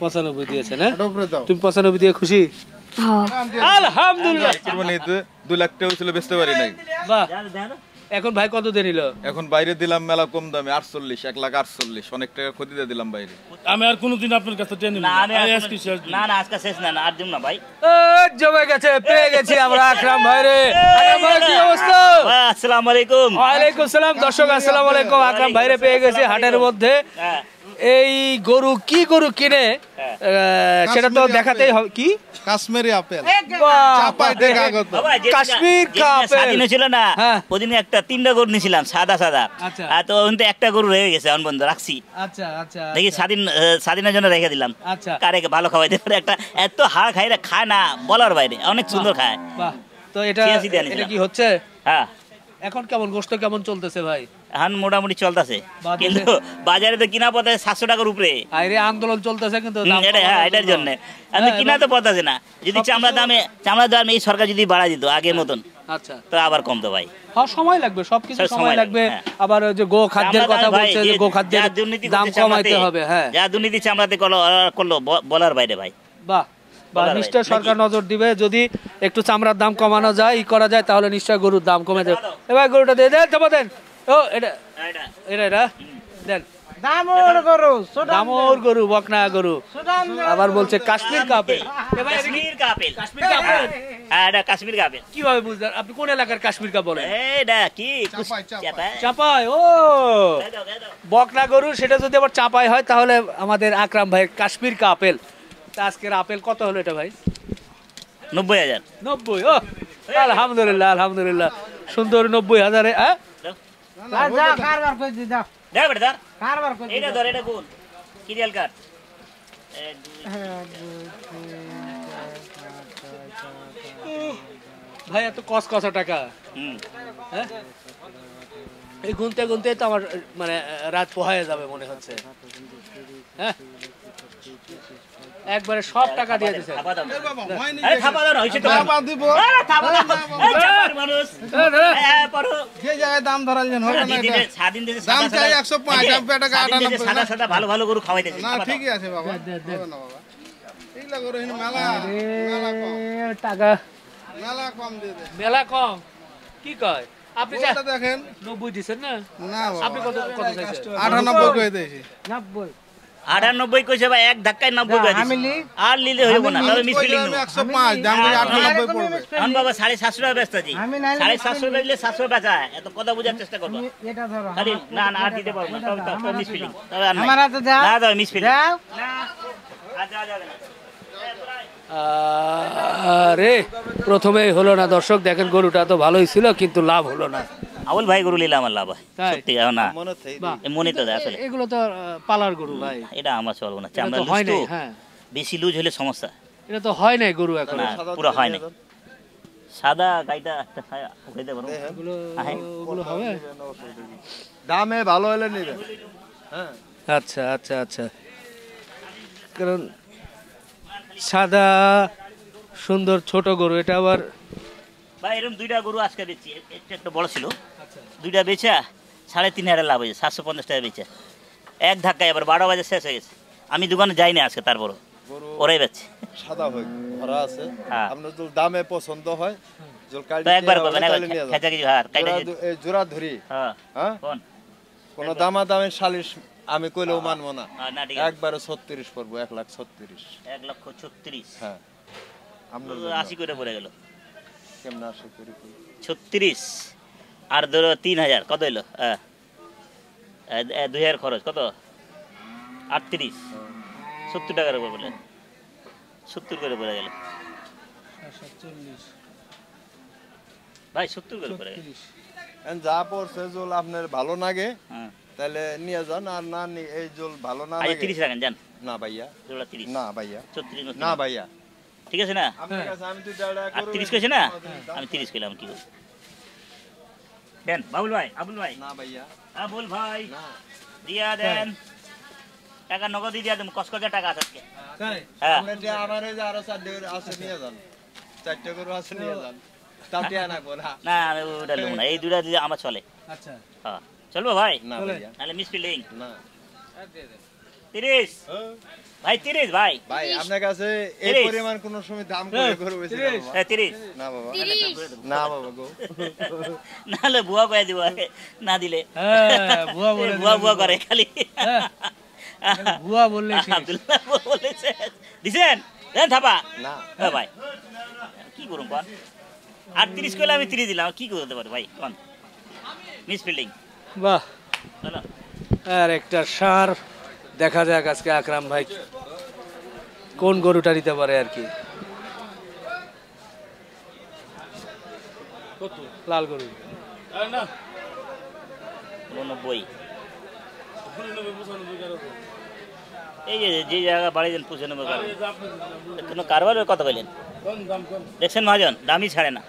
95 দিয়েছেন, হ্যাঁ? তুমি 95 দিয়ে খুশি? আলহামদুলিল্লাহ। কুরবানিতে 2 লাখ টাকা ছিল, বেচতে পারি নাই। বাহ। এখন ভাই কত দিয়ে নিল? এখন বাইরে দিলাম মেলা কম দামে, 48, 1,48,000, অনেক টাকা ক্ষতি দিয়ে দিলাম বাইরে। আমি আর কোনোদিন আপনার কাছে টেনে না না আজকে শেষ না, আর দিম না ভাই। জমে গেছে, পেয়ে গেছি আমরা আকরাম ভাই রে। আকরাম ভাই কি অবস্থা? আসসালামু আলাইকুম। ওয়ালাইকুম সালাম। দর্শক আসসালামু আলাইকুম। আকরাম ভাই রে পেয়ে গেছি হাটের মধ্যে। এই গরু কি গরু কিনে সেটা তো দেখাতেই হবে। কি কাশ্মীরি আপেল, কাশ্মীর কা আপেল স্বাধীন ছিল না, ওদিন একটা 3টা গরু নিয়েছিলাম সাদা সাদা। আর তো ওখান থেকে একটা গরু রয়ে গেছে, বন্ধ রাখছি। আচ্ছা আচ্ছা, দেখি স্বাধীনের জন্য রেখে দিলাম। আচ্ছা, কারে ভালো খাওয়াইতে পারে, একটা এত হাড় খাইরা খায় না বলার বাইরে, অনেক সুন্দর খায়। বাহ। তো এটা কি হচ্ছে? হ্যাঁ। এখন কেমন গোশত কেমন চলতেছে ভাই? এখন মোটামুটি চলতেছে, কিন্তু বাজারে তো কিনা পড়ে 700 টাকার উপরে। আরে আন্দোলন চলতেছে কিন্তু এটার জন্য আমি কিনা তো পড়তেছে না। যদি চামড়া দামে এই সরকার যদি বাড়া দিত আগের মতন, আচ্ছা, তো আবার কমতো ভাই। হ্যাঁ, সময় লাগবে, সবকিছু সময় লাগবে। আবার যে গো খাদ্যের কথা বলছে, যে গো খাদ্যের দাম কমাইতে হবে। হ্যাঁ, যা দুর্নীতি চামড়াতে করলো বলার বাইরে ভাই। বাহ, নিশ্চয় সরকার নজর দিবে। যদি একটু চামড়ার দাম কমানো যায়, করা যায়, তাহলে নিশ্চয় গরুর দাম কমে যাবে। এবার গরুটা দিয়ে দেন, চাপা দেন। ও এটা দেন। দামোর গরু, বকনা গরু। আবার বলছে কাশ্মীর কাপেল। কাশ্মীর কাপেল কিভাবে বুঝলেন আপনি? কোন এলাকার কাশ্মীর কাপ বলেন? এটা কি চাপায়? ও বকনা গরু, সেটা যদি আবার চাপাই হয় তাহলে আমাদের আকরাম ভাইয়ের কাশ্মীর কাপেল। আজকের আপেল কত হলো এটা ভাই? 90,000। 90? ও আলহামদুলিল্লাহ, আলহামদুলিল্লাহ। সুন্দর 90,000। ভাই এত কসা টাকা, এই গুনতে গুনতে তো আমার মানে রাত পোহায় যাবে মনে হচ্ছে। হ্যাঁ, একবারে সব টাকা দিয়ে দিছে। দাম ধরালেন ভালো ভালো গরু খাওয়াইতেছে। ঠিকই আছে বাবা, টাকা মেলা কম দিয়ে দেয়, মেলা কম। কি কয় আপনি? দেখেন 90 দিচ্ছেন না? আপনি কত চাইছেন? 98 কই দিয়েছি। 98 কইছে ভাই, এক ধাক্কায় 90 কই দিছি। আর নিলে হইব না, তবে মিসফিলিং 105 দাম করে 98 পড়বে। এখন বাবা 750 টাকা বেচতাছি, 750 দিলে 700 বেচা। এত কথা বুঝার চেষ্টা করব। এটা ধরো খালি না আর দিতে পারবো না, তবে মিসফিলিং। তবে আর আমার হাতে দাও, না দাও মিসফিলিং দাও না। আচ্ছা যাবে না। আরে প্রথমেই হলো না। দর্শক দেখেন, গরুটা তো ভালোই ছিল, কিন্তু লাভ হলো না। আবুল ভাই গরু নিলাম, লাভ হয় সত্যি। না মনে তো দেয় আসলে, এগুলো তো পালার গরু ভাই। এটা আমার চলবো না, চামড়া লুজ তো। হ্যাঁ, বেশি লুজ হলে সমস্যা। এটা তো হয় নাই গরু এখন, পুরো হয় নাই। সাদা গাইটা একটা হইতে পারো, ওগুলো হবে দামে ভালো হলে নেবে। হ্যাঁ, আচ্ছা আচ্ছা আচ্ছা। কারণ সাদা সুন্দর ছোট গরু, এটা আবার ভাই এরকম 2টা গরু আজকে বেচছি। একটা বড় ছিল, 2টা বেচা 3,500 লাভ হয়েছে, 750 টাকা বেচা। এক ধাক্কায় আবার 12 বাজে শেষ হয়ে গেছে। আমি দোকানে যাইনি আজকে, তারপর ওরাই বেচছে। সাদা হয় ভরা আছে, আপনার যদি দামে পছন্দ হয় তো একবার করবেন, খেচা কেজি হার কাইটা এই জোড়া ধরি। হ্যাঁ, কোন দামা দামে সালিশ আমি কইলেও মানবো না। একবারে 36 পড়বো, 1,36,000। 1,36,000? হ্যাঁ, আমরা 80 করে পড়ে গেল। কেমন 80 করে? 36 আর ধরো 3,000, কত হইলো? 2,000 খরচ, কত? 38, 70 টাকার উপর বললেন, 70 করে পড়ে গেল ভাই, 70 করে পড়ে গেল। যা পড়ছে জল আপনার ভালো লাগে তাহলে নিয়ে যান, আর না এই জল ভালো না লাগে 30 রাখেন যান। না ভাইয়া, জোড়া 30 না ভাইয়া, 36 না ভাইয়া, ঠিক আছে না? আপনার কাছে আমি তো টাকা 30 কইছে না, আমি 30 কইলাম। কি দেন বাবুল ভাই? আবুল ভাই? না ভাইয়া, আবুল ভাই দিয়া দেন টাকা, নগদ দিয়া দেন। কসকজা টাকা আছে আজকে। হ্যাঁ, আমরা আমার এই যে আরো 4 আছে নিয়ে যান, 4টা গরু আছে নিয়ে যান। তাতে আনা গোনা না, আমি ওটা লুম না, এই দুইটা দিয়ে আমার চলে। আচ্ছা, হ্যাঁ চলবে ভাই? না ভাইয়া, নালে মিস ফিলিং না 30। ভাই 30 ভাই ভাই আপনার কাছে এই 30 পরিমাণ কোন সময় দাম করে গরু বেশি 30 না বাবা না বাবা গো নালে বুয়া কয়ে দিব না দিলে হ্যাঁ বুয়া বলে বুয়া করে খালি বুয়া বললে আব্দুল্লাহ বুয়া বলেছে দিছেন দেন থাপা না হ্যাঁ ভাই কি করুম কোন 38 কইলে আমি 30 দিলাম কি করতে পারি ভাই কোন মিস ফিল্ডিং বাহ চলো আর একটা সার দেখা যাক আজকে আকরাম ভাই কোন গরুটা নিতে পারে আর কি কত লাল গরু আরে না 99 95 কারো এই যে জায়গা বাড়ি দেন 95 আরে এটা আপনি কোনো কারবারের কথা বললেন কোন দাম কোন দেখছেন মহাজন দামই ছাড়ে না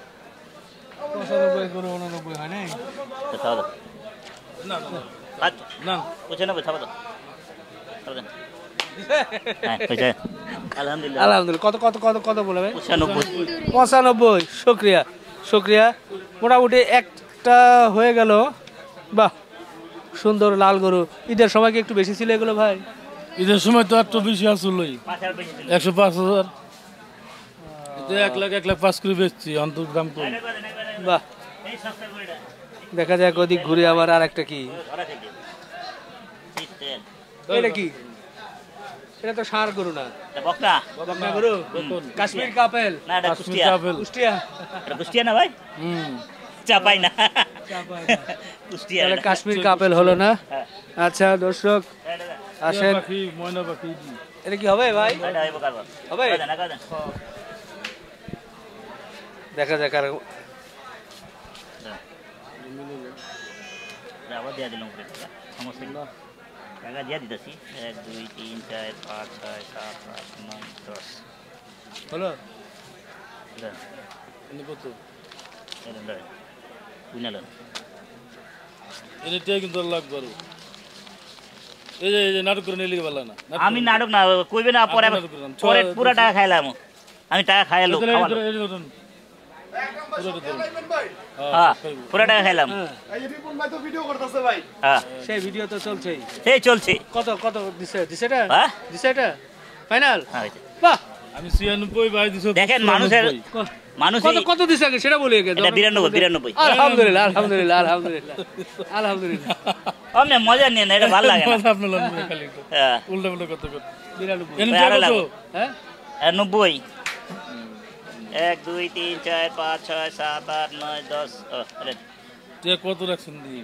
95 গরু 89 হয় নাই তো খাওয়া দাও না না আচ্ছা না 95 খাওয়া দাও খাওয়া দাও হ্যাঁ হয়েছে আলহামদুলিল্লাহ আলহামদুলিল্লাহ কত কত কত কত বলবে 95 95 শুক্রিয়া শুক্রিয়া মোটামুটি একটা হয়ে গেল বাহ সুন্দর লাল গরু ঈদের সময় কি একটু বেশি ছিল এগুলো ভাই ঈদের সময় তো একটু বেশি আসলই 5000 বেশি দিন 105,000 এটা 1,05,000 করে বেচছি অন্তর দাম কম বাহ এই সস্তা করে এটা দেখা যাক ওদিক ঘুরে আবার আর একটা কি ধরা থেকে সিস্টেম এটা কি এটা তো ষাঁড় গরু না এটা বকটা বকনা গরু কাশ্মীর কাপেল না এটা কুষ্টিয়া আপেল কুষ্টিয়া এটা কুষ্টিয়া না ভাই চাপাই না কুষ্টিয়া তাহলে কাশ্মীর কাপেল হলো না হ্যাঁ আচ্ছা দর্শক আসেন পাখি ময়না পাখি এটা কি হবে ভাই এটা হইব কারবার হবে কাদেন কাদেন দেখা যাক আর আবার দিয়া দিলাম উপরে টাকা সমস্যা নেই টাকা দিয়া দিতেছি 1 2 3 4 5 6 7 8 9 10 হলো এটা এনে কত এটা বুঝলেন এনে তে কিন্তু লাগবে আরো এই যে নাটক করে নিয়ে গেল না আমি নাটক না কইবে না পরে পরে পুরো টাকা খাইলাম আমি টাকা খাইলাম লোক খাওয়ালো হ্যাঁ পুরো টাকা খাইলাম হ্যাঁ সেই ভিডিও তো চলছেই সেই চলছে কত কত দিছে দিছেটা হ্যাঁ দিছেটা ফাইনাল হ্যাঁ হয়েছে। বাহ আমি 96 ভাই দিছো দেখেন মানুষের মানুষ কত কত দিছে আগে সেটা বলি আগে এটা 92 আলহামদুলিল্লাহ আলহামদুলিল্লাহ আলহামদুলিল্লাহ আলহামদুলিল্লাহ আমি মজা নিয়ে না এটা ভালো লাগে না আপনার লন খালি হ্যাঁ উল্টা উল্টা কত কত 92 এনে আরো কত লাগবে। হ্যাঁ 90 1 2 3 4 5 6 7 8 9 10 আরে তে কত রাখছেন দি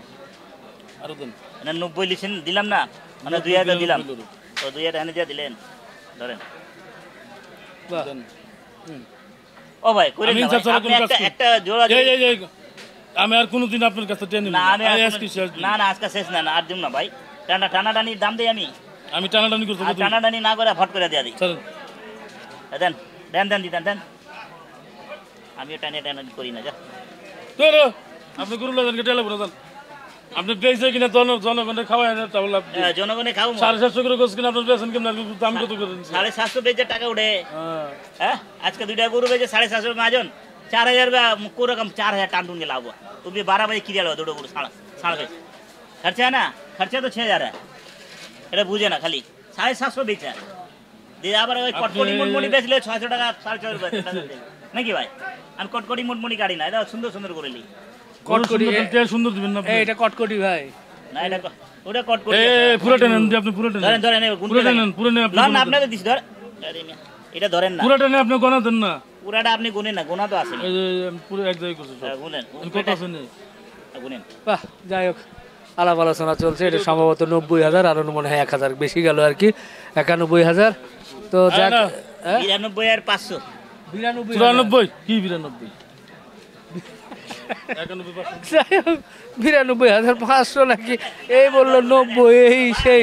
আরো দেন না 90 লিখেন দিলাম না মানে 2000 দিলাম তো 2000 এনে দিয়ে দিলেন ধরেন বাহ দেন ও ভাই করে আমি না ভাই, চাচা আপনি কোন কাজ একটা করি? একটা জোড়া এই আমি আর কোনোদিন আপনার কাছে টেনে না আমি আর আজকে শেষ দিন। না না আজকে শেষ না আর দিম না ভাই টানাটানির দাম দেই আমি আমি টানাটানি করতে আর টানাটানি না করে ফট করে দিয়ে দিই স্যার দেন দেন দেন দিতেন দেন আমিও টানাটানি করি না যা তো আপনি গুরু লাদেনকে টেলা বলে দেন আপনি পেয়েছে কিনা জনগণের খাওয়ায় না তাহলে আপনি জনগণে খাবো 750 করে গোছ কিনা আপনার পেয়েছেন কিনা দাম কত করে দিচ্ছেন 750 বেচে টাকা উঠে হ্যাঁ হ্যাঁ আজকে দুইটা গরু বেচে 750 মাজন 4000 को रकम 4000 टान दूंगे लाभ तो भी 12 बजे क्लियर हो दो साढ़े खर्चा है ना खर्चा तो 6000 है এটা বুঝে না খালি 750 বেচে দিয়ে আবার ওই কটকটি মুটমুনি বেচলে 600 টাকা 650 টাকা নাকি ভাই আমি কটকটি মুটমুনি গাড়ি না এটা সুন্দর সুন্দর করে লি কটকটি তেল সুন্দর দিবেন না আপনি এটা কটকটি ভাই না এটা ওটা কটকটি এই পুরোটা নেন আপনি পুরোটা ধরেন নেন ধরেন পুরোটা নেন পুরো নেন না না আপনাদের দিছি ধর আরে মিয়া, এটা ধরেন না পুরোটা নেন আপনি গনা দেন না পুরাটা আপনি গুনেন না গোনা তো আছে এই যে পুরো এক জায়গায় করছে সব গুনেন কত আছে নেই গুনেন বাহ যাই হোক আলাপ আলোচনা চলছে এটা সম্ভবত 90,000 আর মনে হয় 1,000 বেশি গেল আর কি 91,000 তো যাক না। হ্যাঁ 92 আর 500 92 94 কি 92 91 যাই হোক 92,500 নাকি এই বললো 90 এই সেই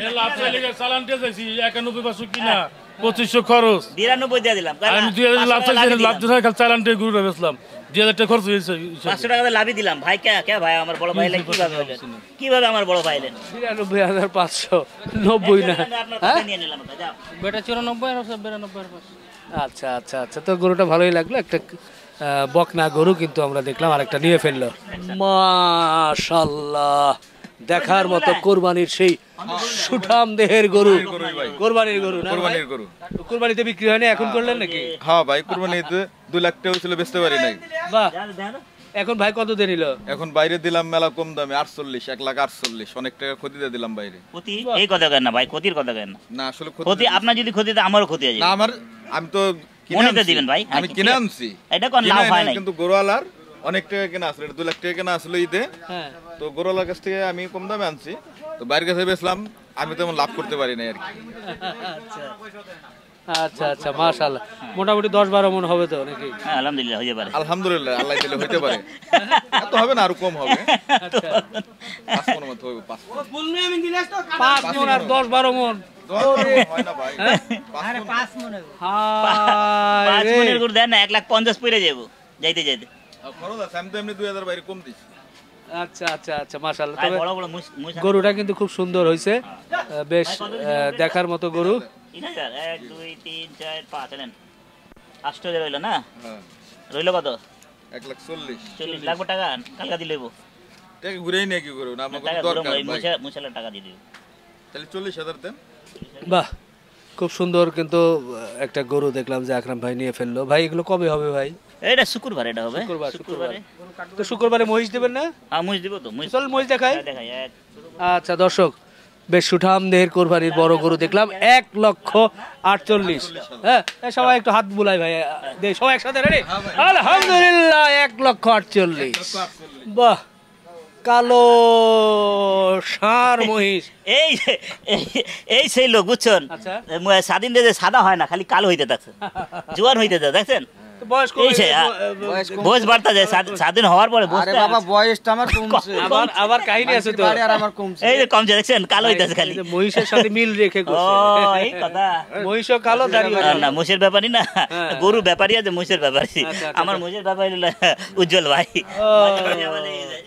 এই লাভ চাইলে চালান দিয়ে যাইছি 91 কিনা 2500 খরচ 92 দিয়ে দিলাম আমি 2000 লাভ চাইছি লাভ দিয়ে খালি চালান দিয়ে গুরু বেচলাম 2000 টাকা খরচ হয়েছে 500 টাকা লাভই দিলাম ভাই কে ভাই আমার বড় ভাই লাগে কিভাবে আমার বড় ভাই লেন 92,500 90 না আপনার কাছে নিয়ে নিলাম ওটা যাও বেটা 94 আর 92 আচ্ছা আচ্ছা আচ্ছা তো গরুটা ভালোই লাগলো একটা বকনা গরু কিন্তু আমরা দেখলাম আরেকটা নিয়ে ফেললো মাশাআল্লাহ দেখার মতো কোরবানির সেই সুঠাম দেহের গরু, কোরবানির গরু না? কোরবানির গরু। কোরবানিতে বিক্রি হয়নি, এখন করলেন নাকি? হ্যাঁ ভাই, কুরবানিতে 2 লাখ টাকা ছিল, বেচতে পারি নাই। বাহ, এখন ভাই কত দিয়ে নিল? এখন বাইরে দিলাম মেলা কম দামে, 48, 1,48,000, অনেক টাকা ক্ষতি দিয়ে দিলাম বাইরে। ক্ষতি এই কথা কেন না ভাই, ক্ষতির কথা কেন না? না আসলে ক্ষতি আপনার যদি ক্ষতি দেয় আমারও ক্ষতি আছে না, আমি তো কিনে মনেতে আনছি। দিবেন ভাই, আমি কিনে আনছি, এটা কোন লাভ হয় নাই, কিন্তু গরুওয়ালার অনেক টাকা কেনা আসলে, 2 লাখ টাকা কেনা আসলে ঈদে। হ্যাঁ, তো গরুওয়ালার কাছ থেকে আমি কম দামে আনছি, তো বাইরের কাছে বেচলাম, আমি তেমন লাভ করতে পারি না আর কি। আচ্ছা আচ্ছা, মাশাআল্লাহ। মোটামুটি 10-12 মণ হবে তো নাকি? হ্যাঁ আলহামদুলিল্লাহ হয়ে পারে। আলহামদুলিল্লাহ, আল্লাহ দিলে হইতে পারে। এত হবে না, আরো কম হবে। 5 মণ মতো হবে, 5 মণ। 5 মণ আর 10-12 মণ হয় না ভাই, 5 মণ। পাঁচ মনের গরু দেন না, 1,50,000 পড়ে যাবো যাইতে যাইতে। খরচ আছে, আমি তো এমনি 2000 বাইরে কম দিচ্ছি। আচ্ছা আচ্ছা আচ্ছা, মাশাআল্লাহ। ভাই তবে বড় বড় মুছ গরুটা কিন্তু খুব সুন্দর হয়েছে, বেশ দেখার মতো গরু। 1 2 3 4 5 নেন 8 রইল না, হ্যাঁ, রইল কত? 1,40,000 40 লাখ টাকা কালকা দিলে টাকা ঘুরেই নিয়ে কি করবো না, আমার টাকা কোনো দরকার ভাই। মুছালের টাকা দিয়ে দিও। তাহলে 40,000 দেন। বাহ, খুব সুন্দর। কিন্তু একটা গরু দেখলাম যে আকরাম ভাই নিয়ে ফেললো। ভাই এগুলো কবে হবে ভাই? এটা শুক্রবার, এটা হবে শুক্রবারে। তো শুক্রবারে মহিষ দেবেন না? মুছ দিব তো, মুছ চল মহিষ দেখাই। দেখাই। আচ্ছা দর্শক, বেশ সুঠাম দেহের কোরবানির বড় গরু দেখলাম, 1,48,000। হ্যাঁ, সবাই একটু হাত বুলাই ভাই, সবাই একসাথে রেডি। আলহামদুলিল্লাহ, 1,48,000। বাহ, কালো ষাঁড় মহিষ। এই সেই লোক বুঝছেন, আচ্ছা। স্বাধীন দেশে সাদা হয় না, খালি কালো হইতে থাকছে, জোয়ান হইতে থাকে, দেখছেন? তো বয়স কম এই সে, বয়স বাড়তা যায় স্বাধীন হওয়ার পরে। আরে বাবা, বয়সটা আমার কমছে, আবার কাহিনী আছে তো। আর আমার কমছে। এই যে কমছে, দেখছেন? কালো হইতেছে খালি। এই যে মহিষের সাথে মিল রেখে ও করছে। এই কথা। মহিষও কালো, দাঁড়িয়ে না মুষের ব্যাপারই না, গরু ব্যাপারই আছে, মুষের ব্যাপারই। আচ্ছা, আমার মুষের ব্যাপারই হলো উজ্জ্বল ভাই।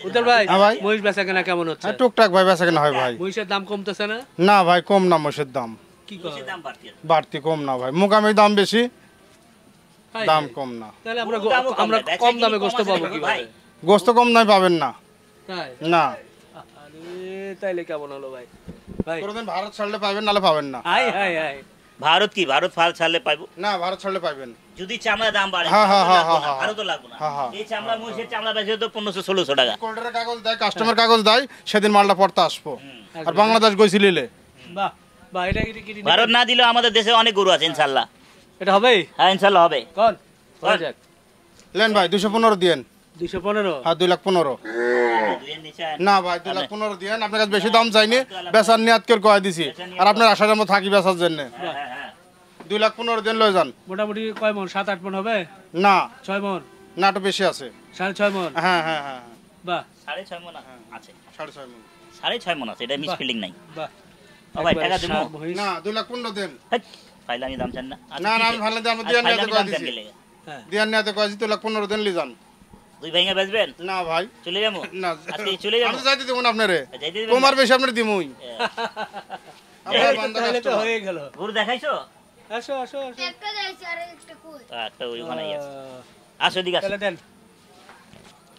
উত্তর ভাই, হ্যাঁ ভাই। মহিষ বেচা কেনা কেমন হচ্ছে? টুকটাক ভাই বেচা কেনা হয় ভাই। মহিষের দাম কমতেছে না? না ভাই, কম না, মোষের দাম কি কয়? দাম বাড়তি আছে। বাড়তি, কম না ভাই। মুকামের দাম বেশি, দাম কম না। তাহলে আমরা দামও কম আমরা নাই, কম বেচা দামে কিনি গোস্ত কম আছে পাবো নাকি কিভাবে? ভাই? গোস্ত কম নাই পাবেন না, তাই? না। আরে তাইলে কেমন হলো ভাই? ভাই কোনদিন ভারত ছাড়লে পাবেন, নালে পাবেন না। হাই হাই হাই, ভারত কি, ভারত ফাল ছাড়লে পাইবো? না, ভারত ছাড়লে পাবেন। যদি চামড়া দাম বাড়ে, হ্যাঁ, হ্যাঁ, হ্যাঁ, হ্যাঁ, ভারতও লাগবো না। হ্যাঁ, হ্যাঁ। এই চামড়া মুষের চামড়া বেচে তো 1500-1600 টাকা। কোল্ডারের কাগজ দেয়, কাস্টমার কাগজ দেয়, সেদিন মালটা পড়তে আসবো। আর বাংলাদেশ গইছি লিলে। বাহ বাহ, এটা কি ভারত না দিলেও আমাদের দেশে অনেক গরু আছে ইনশাল্লাহ। এটা হবে? হ্যাঁ ইনশাল্লাহ হবে। কোন হয়ে যাক। লেন ভাই, 215 দিয়েন। 215? হ্যাঁ, 2,15,000। দুইয়ের নিচে আর- না ভাই, 2,15,000 দিয়েন। আপনার কাছে বেশি দাম চাইনি, বেচার নিয়াত করে কয়ে দিছি। আর আপনার আশার মতো থাকি বেচার জন্য। হ্যাঁ, হ্যাঁ। 2,15,000 দিন লয়ে যান। মোটামুটি কয় মণ? 7-8 মণ হবে? না 6 মণ? না, একটু বেশি আছে। 6.5 মণ? হ্যাঁ হ্যাঁ হ্যাঁ, বাহ 6.5 মণ আছে। 6.5 মণ। 6.5 মণ আছে, এটা মিস ফিলিং নাই। বাহ, ও ভাই একবারে টাকা দিমু? ষাঁড় মহিষ। না, 2,15,000 দেন। ফাইলানি দাম চান না? না না, আমি ভালো দাম দিয়ে নিতে কয়ে দিছি। হ্যাঁ, দিয়ে নিতে কয়ে দিছি, 2,15,000 দেন লি যান। দুই ভাইঙ্গা বেচবেন? না ভাই, চলে যাবো? না। আজকে চলে যাবো? আমি যাইতে দেব না আপনারে, যাইতে দিবেন তোমার না? বেশি আপনারে দিমুই। আপনার বান্দা তাহলে তো কাস্টমার। হয়ে গেল। গরু দেখাইছো? আসো আসো আসো। একটা ওই ওখানেই আছে। আসো এদিকে আসো। তাহলে দেন,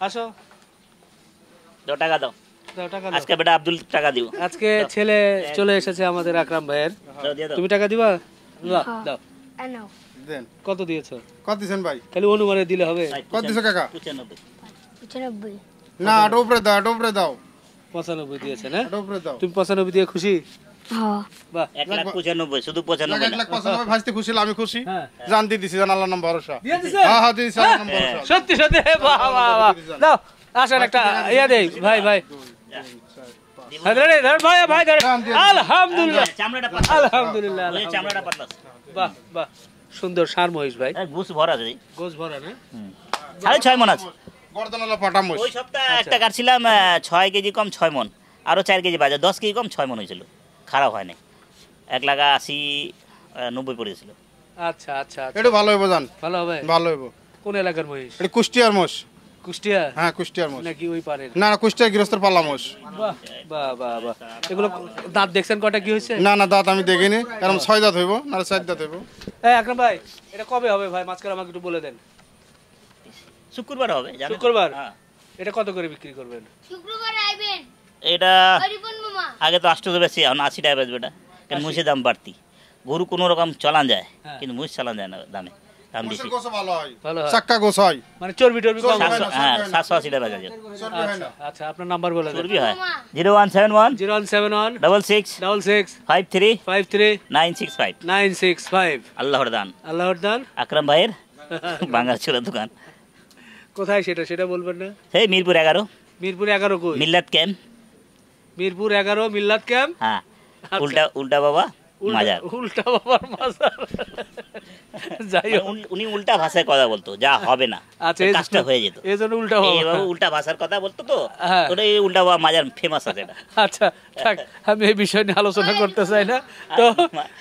আসো, দাও টাকা দাও। দাও টাকা দাও। আজকে বেটা আব্দুল টাকা দিব। আজকে ছেলে চলে এসেছে আমাদের আকরাম ভাইয়ের। দাও দিয়ে দাও। তুমি টাকা দিবা? দাও দাও। দেন। কত দিয়েছো? কত দিছেন ভাই? খালি অনুমানে দিলে হবে? কত দিছো কাকা? 95। না, আটো উপরে দাও, আটো উপরে দাও, 95 দিয়েছে না? আটো উপরে দাও। তুমি 95 দিয়ে খুশি? বাহ, 1,95,000 শুধু 95 না। 1,95,000 ভাজতে খুশি হলে আমি খুশি। হ্যাঁ। জান দিয়ে দিছি, জান আল্লাহর নাম ভরসা। দিয়ে দিছে? হ্যাঁ হ্যাঁ, দিছি আল্লাহর নাম ভরসা। সত্যি সত্যি, বাহ বাহ বাহ। দাও, আসেন একটা ইয়া দেই ভাই ভাই। হ্যাঁ, ধরে ধরে ভাই ভাই ধরে। আলহামদুলিল্লাহ চামড়াটা পাতলা। আলহামদুলিল্লাহ ওই চামড়াটা পাতলা। বাহ বাহ, সুন্দর ষাঁড় মহিষ ভাই, গুছ ভরা আছে। গোছ ভরা না? 6.5 মণ আছে। গর্দনালা পাটা মোষ। ওই সপ্তাহে একটা কাটছিলাম 6 কেজি কম 6 মণ, আরো 4 কেজি বাজার 10 কেজি কম 6 মণ হয়েছিল, খারাপ হয় নাই। 1,80,90 পড়েছিল। আচ্ছা আচ্ছা আচ্ছা, এটা ভালো হইব জান, ভালো হবে। ভালো হইব। কোন এলাকার মহিষ? এটা কুষ্টিয়ার মোষ। কুষ্টিয়া হ্যাঁ, কুষ্টিয়ার মোষ। নাকি ওই পারের? না না, কুষ্টিয়ার গৃহস্থর পাল্লা মোষ। বাহ বাহ বাহ বাহ। এগুলো দাঁত দেখছেন কটা কি হয়েছে? না না, দাঁত আমি দেখিনি, এরকম 6 দাঁত হইব, না 4 দাঁত হইব। এই আকরাম ভাই, এটা কবে হবে ভাই? মাঝখানে আমাকে একটু বলে দেন। শুক্রবার হবে জানেন? শুক্রবার? হ্যাঁ। এটা কত করে বিক্রি করবেন? শুক্রবার আইবেন। এটা আগে তো 800 বেশি, এখন 80 টাকা বেচবে এটা, কারণ মুসের দাম বাড়তি। গরু কোনো রকম চালান যায়, কিন্তু মুস চালান যায় না, দাম বেশি। ভালো হয়, ভালো হয়। চাক্কা গোছ হয়, মানে চর্বি টর্বি কম হয়। 780 টাকা বেচা যায়। আচ্ছা আপনার নাম্বার বলে দেন। চর্বি হয় 0171 0171 66 66 53 53 965। 965। আল্লাহর দান, আল্লাহর দান। আকরাম ভাইয়ের বাঙ্গার ছিল দোকান। কোথায় সেটা বলবেন না? সেই মিরপুর 11, মিরপুর 11 কই? মিল্লাত ক্যাম্প। মিরপুর 11 মিল্লাত ক্যাম্প। হ্যাঁ, উল্টা বাবা মাজার। উল্টা বাবার মাজার। যাই হোক, উনি উল্টা ভাষায় কথা বলতো, যা হবে না, আচ্ছা, কাজটা হয়ে যেত। এই জন্য উল্টা বাবা। এইভাবে উল্টা ভাষার কথা বলতো তো, হ্যাঁ। ওটাই উল্টা বাবা মাজার ফেমাস আছে এটা। আচ্ছা থাক, আমি এই বিষয় নিয়ে আলোচনা করতে চাই না, তো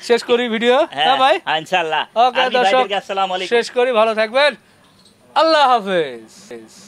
শেষ করি ভিডিও। হ্যাঁ ভাই, ইনশাআল্লাহ। ওকে দর্শক, আসসালামু আলাইকুম। শেষ করি, ভালো থাকবেন, আল্লাহ হাফেজ।